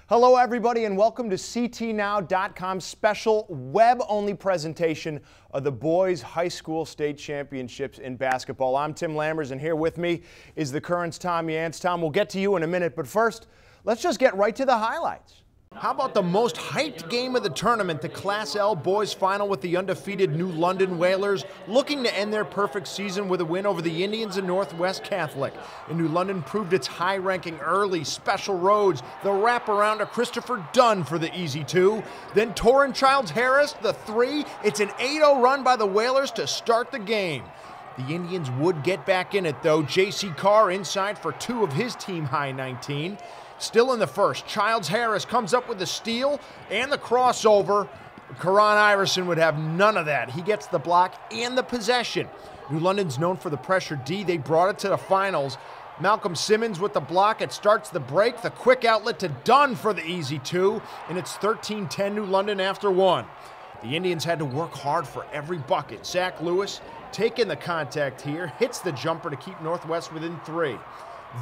Hello everybody and welcome to CTNow.com's special web-only presentation of the boys high school state championships in basketball. I'm Tim Lammers and here with me is the Current's Tom Yance. Tom, we'll get to you in a minute, but first, let's just get right to the highlights. How about the most hyped game of the tournament, the Class L boys final with the undefeated New London Whalers looking to end their perfect season with a win over the Indians and Northwest Catholic. And New London proved its high-ranking early, special roads, the wraparound to Christopher Dunn for the easy two. Then Torrin Childs-Harris, the three. It's an 8-0 run by the Whalers to start the game. The Indians would get back in it, though. J.C. Carr inside for two of his team-high 19. Still in the first, Childs-Harris comes up with the steal and the crossover. Karan Iverson would have none of that. He gets the block and the possession. New London's known for the pressure D. They brought it to the finals. Malcolm Simmons with the block. It starts the break. The quick outlet to Dunn for the easy two. And it's 13-10 New London after one. The Indians had to work hard for every bucket. Zach Lewis taking the contact here. Hits the jumper to keep Northwest within three.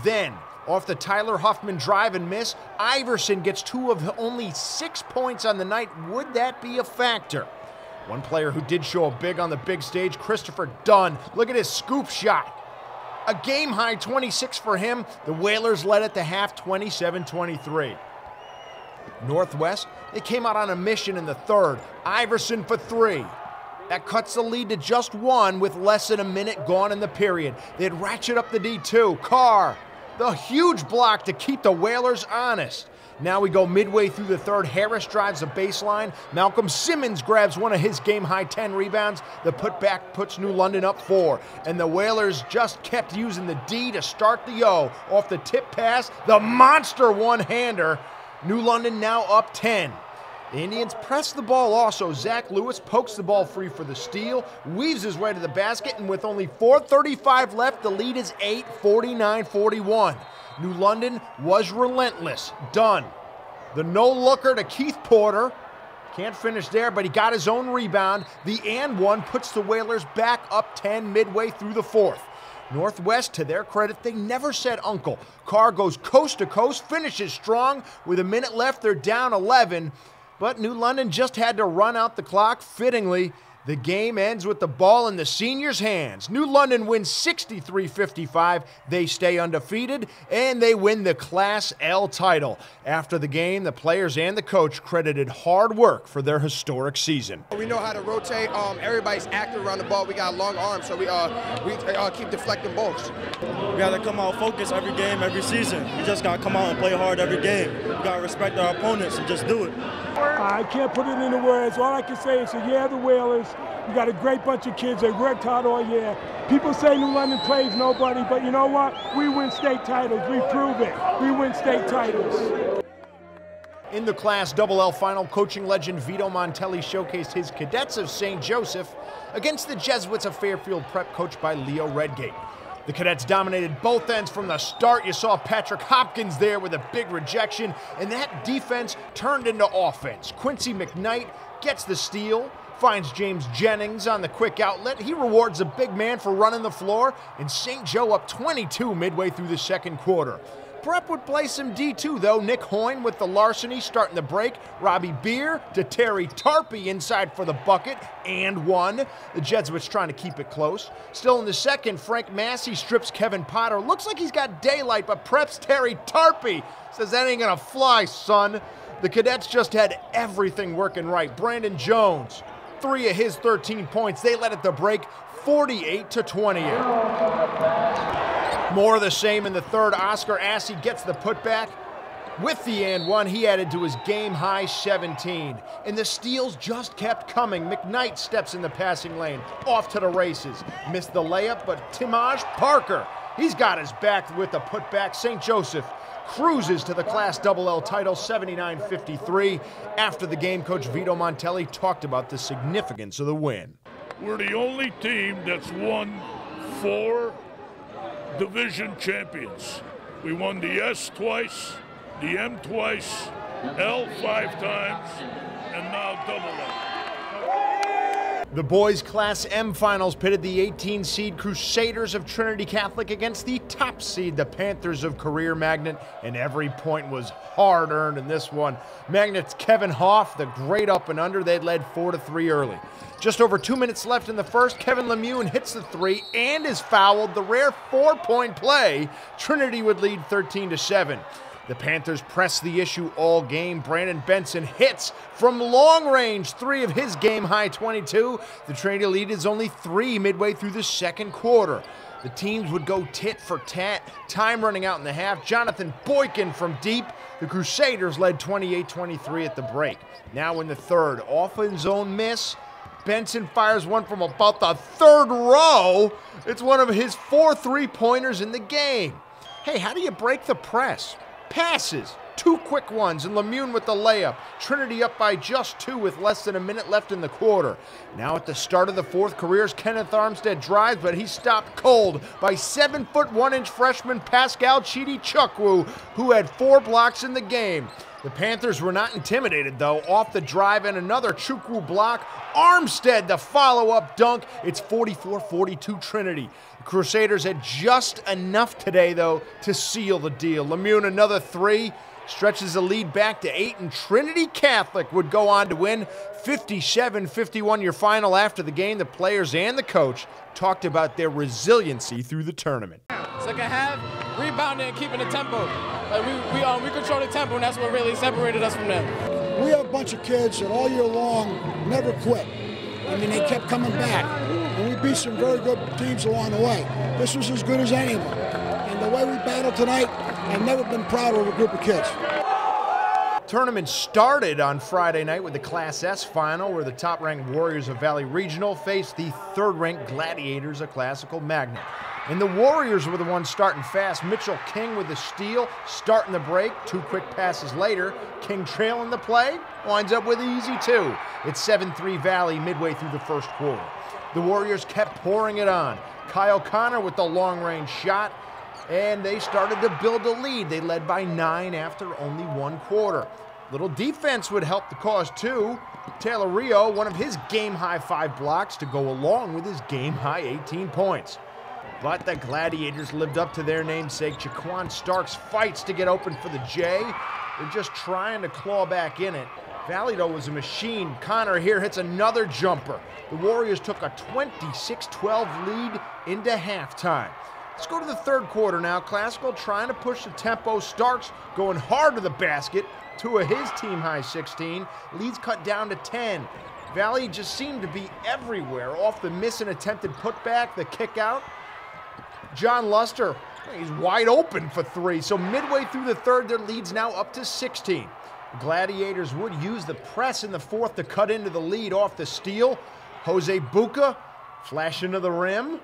Then, off the Tyler Huffman drive and miss, Iverson gets two of only 6 points on the night. Would that be a factor? One player who did show up big on the big stage, Christopher Dunn. Look at his scoop shot. A game-high 26 for him. The Whalers led at the half 27-23. Northwest, they came out on a mission in the third. Iverson for three. That cuts the lead to just one with less than a minute gone in the period. They'd ratchet up the D2. Carr, the huge block to keep the Whalers honest. Now we go midway through the third. Harris drives the baseline. Malcolm Simmons grabs one of his game-high 10 rebounds. The putback puts New London up 4. And the Whalers just kept using the D to start the O. Off the tip pass, the monster one-hander. New London now up 10. The Indians press the ball also. Zach Lewis pokes the ball free for the steal, weaves his way to the basket, and with only 4:35 left, the lead is 8, 49-41. New London was relentless. Dunn, the no-looker to Keith Porter. Can't finish there, but he got his own rebound. The and one puts the Whalers back up 10 midway through the fourth. Northwest, to their credit, they never said uncle. Carr goes coast to coast, finishes strong. With a minute left, they're down 11. But New London just had to run out the clock fittingly. The game ends with the ball in the seniors' hands. New London wins 63-55. They stay undefeated, and they win the Class L title. After the game, the players and the coach credited hard work for their historic season. We know how to rotate. Everybody's active around the ball. We got long arms, so we keep deflecting balls. We got to come out focused every game, every season. We just got to come out and play hard every game. We got to respect our opponents and just do it. I can't put it into words. All I can say is, yeah, the Whalers. We got a great bunch of kids. They worked hard all year. People say New London plays nobody, but you know what? We win state titles. We prove it. We win state titles. In the Class LL final, coaching legend Vito Montelli showcased his cadets of St. Joseph against the Jesuits of Fairfield Prep, coached by Leo Redgate. The Cadets dominated both ends from the start. You saw Patrick Hopkins there with a big rejection, and that defense turned into offense. Quincy McKnight gets the steal, finds James Jennings on the quick outlet. He rewards the big man for running the floor, and St. Joe up 22 midway through the second quarter. Prep would play some D2, though. Nick Hoyne with the larceny starting the break. Robbie Beer to Terry Tarpey inside for the bucket, and one. The Jesuits trying to keep it close. Still in the second, Frank Massey strips Kevin Potter. Looks like he's got daylight, but Prep's Terry Tarpey says that ain't gonna fly, son. The Cadets just had everything working right. Brandon Jones, 3 of his 13 points. They led at the break 48-28. More of the same in the third. Oscar Assey gets the putback. With the and one, he added to his game-high 17. And the steals just kept coming. McKnight steps in the passing lane. Off to the races. Missed the layup, but Timaj Parker, he's got his back with the putback. St. Joseph cruises to the Class LL title, 79-53. After the game, Coach Vito Montelli talked about the significance of the win. We're the only team that's won 4 division champions. We won the S twice, the M twice, L 5 times, and now double L. The boys Class M finals pitted the 18-seed Crusaders of Trinity Catholic against the top seed, the Panthers of Career Magnet, and every point was hard-earned in this one. Magnet's Kevin Hoff, the great up and under, they led 4-3 early. Just over 2 minutes left in the first, Kevin Lemieux hits the three and is fouled. The rare 4-point play, Trinity would lead 13-7. The Panthers press the issue all game. Brandon Benson hits from long range, 3 of his game-high 22. The Trinity lead is only 3 midway through the second quarter. The teams would go tit for tat, time running out in the half. Jonathan Boykin from deep. The Crusaders led 28-23 at the break. Now in the third, off his own miss, Benson fires one from about the third row. It's one of his 4 3-pointers in the game. Hey, how do you break the press? Passes, 2 quick ones, and Lemieux with the layup. Trinity up by just 2 with less than a minute left in the quarter. Now at the start of the fourth, Careers Kenneth Armstead drives, but he's stopped cold by 7-foot 1-inch freshman Pascal Chidi-Chukwu, who had 4 blocks in the game. The Panthers were not intimidated, though. Off the drive and another Chukwu block. Armstead, the follow-up dunk. It's 44-42 Trinity. The Crusaders had just enough today, though, to seal the deal. Lemieux, another 3, stretches the lead back to 8, and Trinity Catholic would go on to win 57-51 your final. After the game, the players and the coach talked about their resiliency through the tournament. Second half, rebounding and keeping the tempo. Like we control the tempo, and that's what really separated us from them. We have a bunch of kids that all year long never quit. I mean, they kept coming back. And we beat some very good teams along the way. This was as good as anyone. And the way we battled tonight, I've never been prouder of a group of kids. Tournament started on Friday night with the Class S final, where the top-ranked Warriors of Valley Regional faced the third-ranked Gladiators of Classical Magnet. And the Warriors were the ones starting fast. Mitchell King with the steal, starting the break. 2 quick passes later, King trailing the play, winds up with easy 2. It's 7-3 Valley midway through the first quarter. The Warriors kept pouring it on. Kyle Connor with the long-range shot, and they started to build a lead. They led by 9 after only 1 quarter. Little defense would help the cause too. Taylor Rio, one of his game-high 5 blocks to go along with his game-high 18 points. But the Gladiators lived up to their namesake. Jaquan Starks fights to get open for the J. They're just trying to claw back in it. Valley, though, was a machine. Connor here hits another jumper. The Warriors took a 26-12 lead into halftime. Let's go to the third quarter now. Classical trying to push the tempo. Starks going hard to the basket. 2 of his team-high 16. Leads cut down to 10. Valley just seemed to be everywhere. Off the miss and attempted putback, the kick out. John Luster, he's wide open for 3. So midway through the third, their lead's now up to 16. Gladiators would use the press in the fourth to cut into the lead off the steal. Jose Buca, flash into the rim.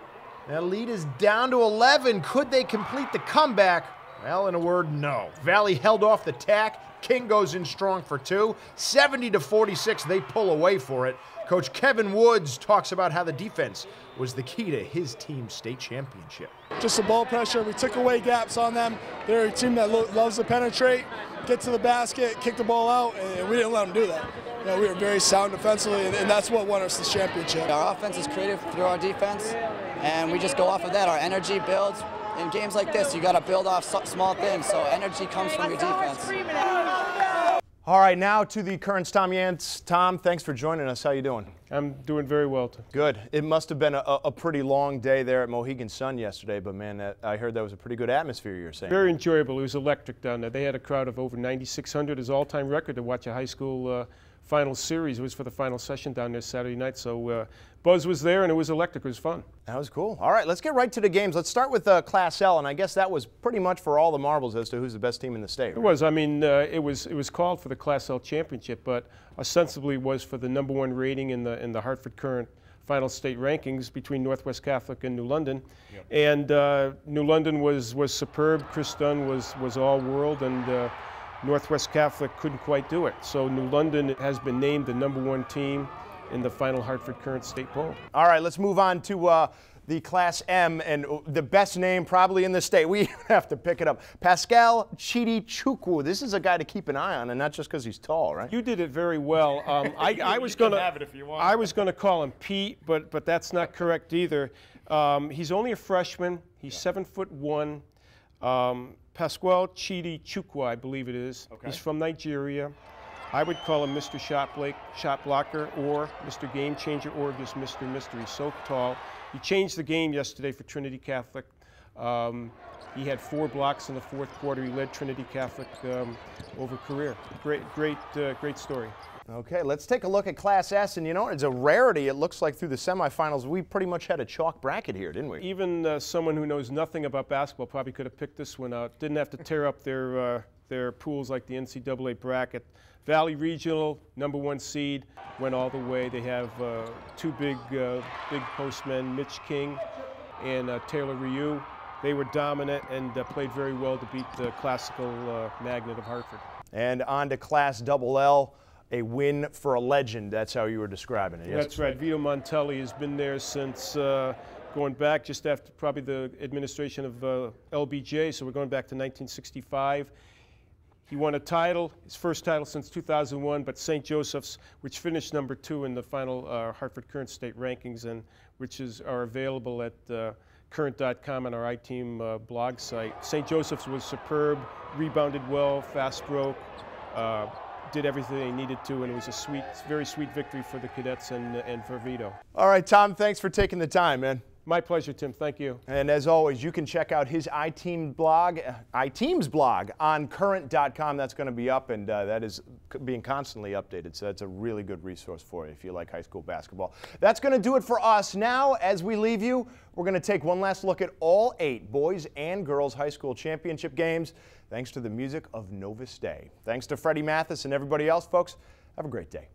That lead is down to 11. Could they complete the comeback? Well, in a word, no. Valley held off the tack. King goes in strong for 2. 70-46, they pull away for it. Coach Kevin Woods talks about how the defense was the key to his team's state championship. Just the ball pressure. We took away gaps on them. They're a team that loves to penetrate, get to the basket, kick the ball out, and we didn't let them do that. You know, we were very sound defensively, and that's what won us this championship. Our offense is creative through our defense, and we just go off of that. Our energy builds. In games like this, you got to build off small things, so energy comes from your defense. All right, now to the Currents, Tom Yance. Tom, thanks for joining us. How you doing? I'm doing very well. Good. It must have been a pretty long day there at Mohegan Sun yesterday, but man, I heard that was a pretty good atmosphere, you were saying. Very enjoyable. It was electric down there. They had a crowd of over 9,600, his all-time record to watch a high school final series. It was for the final session down there Saturday night, so buzz was there and it was electric. It was fun. That was cool. All right, let's get right to the games. Let's start with Class L, and I guess that was pretty much for all the marbles as to who's the best team in the state. Right? It was. I mean, it was called for the Class L championship, but ostensibly was for the #1 rating in the Hartford Current final state rankings between Northwest Catholic and New London. Yep. And New London was superb. Chris Dunn was all world, and Northwest Catholic couldn't quite do it. So New London has been named the #1 team in the final Hartford Current State Poll. All right, let's move on to the Class M, and the best name probably in the state. We have to pick it up. Pascal Ciac. This is a guy to keep an eye on, and not just because he's tall, right? You did it very well. I was going to call him Pete, but that's not correct either. He's only a freshman. He's 7'1". Pascal Ciac, I believe it is. Okay. He's from Nigeria. I would call him Mr. Shot Blocker, or Mr. Game Changer, or just Mr. Mystery. So tall. He changed the game yesterday for Trinity Catholic. He had 4 blocks in the 4th quarter. He led Trinity Catholic over career. Great story. Okay, let's take a look at Class S, and you know, it's a rarity. It looks like through the semifinals, we pretty much had a chalk bracket here, didn't we? Even someone who knows nothing about basketball probably could have picked this one out. Didn't have to tear up their pools like the NCAA bracket. Valley Regional, #1 seed, went all the way. They have 2 big postmen, Mitch King and Taylor Ryu. They were dominant and played very well to beat the classical magnet of Hartford. And on to Class LL, a win for a legend. That's how you were describing it. Yes? That's right. Vito Montelli has been there since going back just after probably the administration of LBJ, so we're going back to 1965. He won a title, his first title since 2001, but St. Joseph's, which finished #2 in the final Hartford Current State rankings, and which are available at current.com on our iTeam blog site. St. Joseph's was superb, rebounded well, fast broke, did everything they needed to, and it was a very sweet victory for the cadets and for Vito. All right, Tom, thanks for taking the time, man. My pleasure, Tim. Thank you. And as always, you can check out his iTeams blog on current.com. That's going to be up, and that is being constantly updated. So that's a really good resource for you if you like high school basketball. That's going to do it for us. Now, as we leave you, we're going to take one last look at all 8 boys and girls high school championship games, thanks to the music of Novus Day. Thanks to Freddie Mathis and everybody else, folks. Have a great day.